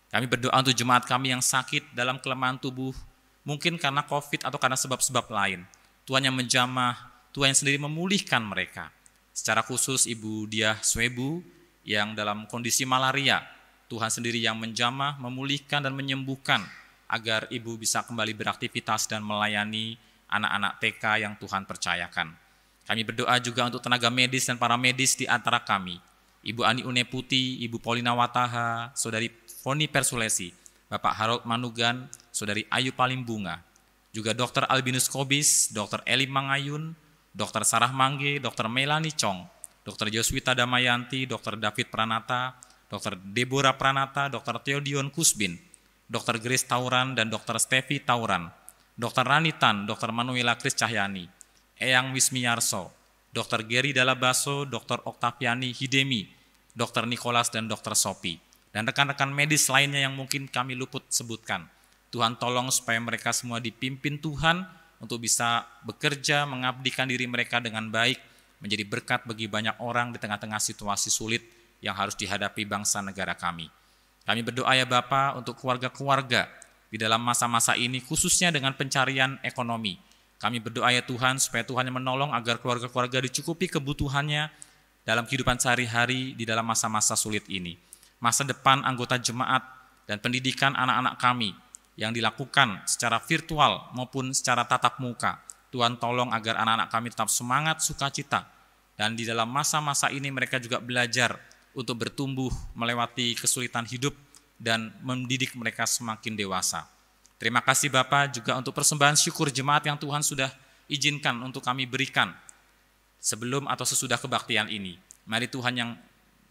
Kami berdoa untuk jemaat kami yang sakit dalam kelemahan tubuh, mungkin karena COVID atau karena sebab-sebab lain. Tuhan yang menjamah, Tuhan yang sendiri memulihkan mereka. Secara khusus Ibu Diah Swebu yang dalam kondisi malaria, Tuhan sendiri yang menjamah, memulihkan dan menyembuhkan agar Ibu bisa kembali beraktivitas dan melayani anak-anak TK yang Tuhan percayakan. Kami berdoa juga untuk tenaga medis dan para medis di antara kami. Ibu Ani Uneputi, Ibu Paulina Wataha, Saudari Foni Persulesi, Bapak Harold Manugan, Saudari Ayu Palimbunga, juga Dr. Albinus Kobis, Dr. Eli Mangayun, Dr. Sarah Mangge, Dr. Melanie Chong, Dr. Joswita Damayanti, Dr. David Pranata, Dr. Deborah Pranata, Dr. Theodion Kusbin, Dr. Grace Tauran dan Dr. Stevi Tauran, Dr. Ranitan, Dr. Manuela Kris Cahyani, Eyang Wismiyarso, Dr. Geri Dalabaso, Dr. Oktaviani Hidemi, Dr. Nicholas dan Dr. Sopi, dan rekan-rekan medis lainnya yang mungkin kami luput sebutkan. Tuhan tolong supaya mereka semua dipimpin Tuhan untuk bisa bekerja, mengabdikan diri mereka dengan baik, menjadi berkat bagi banyak orang di tengah-tengah situasi sulit yang harus dihadapi bangsa negara kami. Kami berdoa ya Bapa untuk keluarga-keluarga di dalam masa-masa ini, khususnya dengan pencarian ekonomi. Kami berdoa ya Tuhan supaya Tuhan yang menolong agar keluarga-keluarga dicukupi kebutuhannya dalam kehidupan sehari-hari di dalam masa-masa sulit ini. Masa depan anggota jemaat dan pendidikan anak-anak kami yang dilakukan secara virtual maupun secara tatap muka. Tuhan tolong agar anak-anak kami tetap semangat, sukacita, dan di dalam masa-masa ini mereka juga belajar untuk bertumbuh melewati kesulitan hidup dan mendidik mereka semakin dewasa. Terima kasih Bapak juga untuk persembahan syukur jemaat yang Tuhan sudah izinkan untuk kami berikan sebelum atau sesudah kebaktian ini. Mari Tuhan yang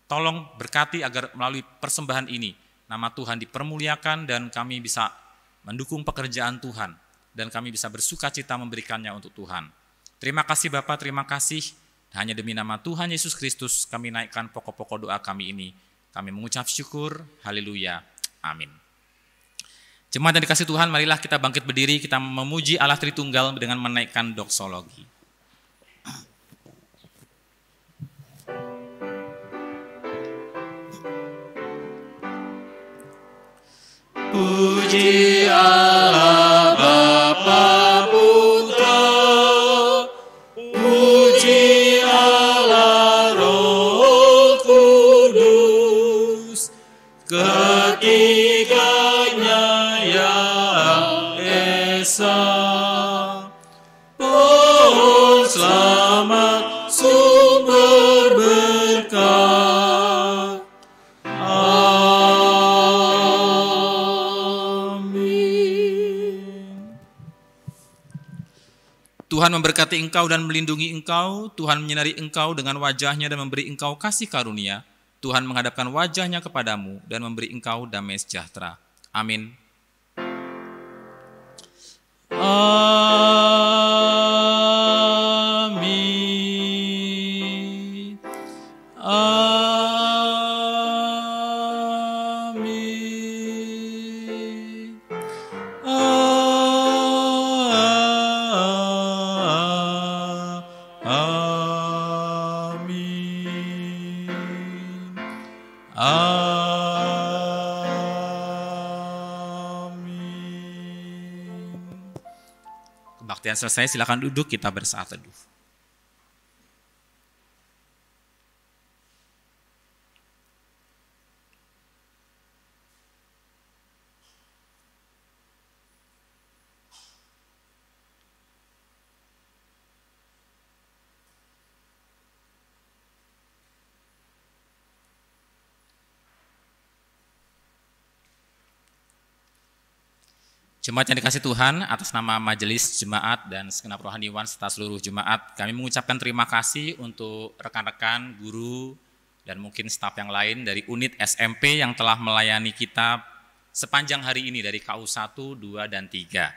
tolong berkati agar melalui persembahan ini nama Tuhan dipermuliakan dan kami bisa mendukung pekerjaan Tuhan dan kami bisa bersukacita memberikannya untuk Tuhan. Terima kasih Bapak, terima kasih. Hanya demi nama Tuhan Yesus Kristus kami naikkan pokok-pokok doa kami ini. Kami mengucap syukur, haleluya, amin. Jemaat yang dikasih Tuhan, marilah kita bangkit berdiri, kita memuji Allah Tritunggal dengan menaikkan doksologi. Puji Allah Bapa Putra, puji Allah Roh Kudus, ketiganya yang esa. Pohon selamat sumber berkah. Tuhan memberkati engkau dan melindungi engkau, Tuhan menyinari engkau dengan wajahnya dan memberi engkau kasih karunia, Tuhan menghadapkan wajahnya kepadamu dan memberi engkau damai sejahtera. Amin. Amin. Amin. Amin. Kebaktian selesai, silakan duduk, kita bersaat teduh. Jemaat yang dikasih Tuhan, atas nama Majelis Jemaat dan segenap rohaniwan serta seluruh jemaat, kami mengucapkan terima kasih untuk rekan-rekan, guru, dan mungkin staf yang lain dari unit SMP yang telah melayani kita sepanjang hari ini dari KU 1, 2, dan 3.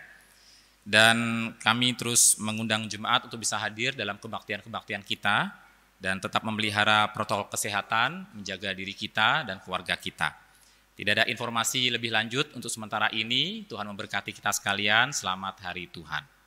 Dan kami terus mengundang jemaat untuk bisa hadir dalam kebaktian-kebaktian kita dan tetap memelihara protokol kesehatan, menjaga diri kita dan keluarga kita. Tidak ada informasi lebih lanjut untuk sementara ini. Tuhan memberkati kita sekalian. Selamat Hari Tuhan.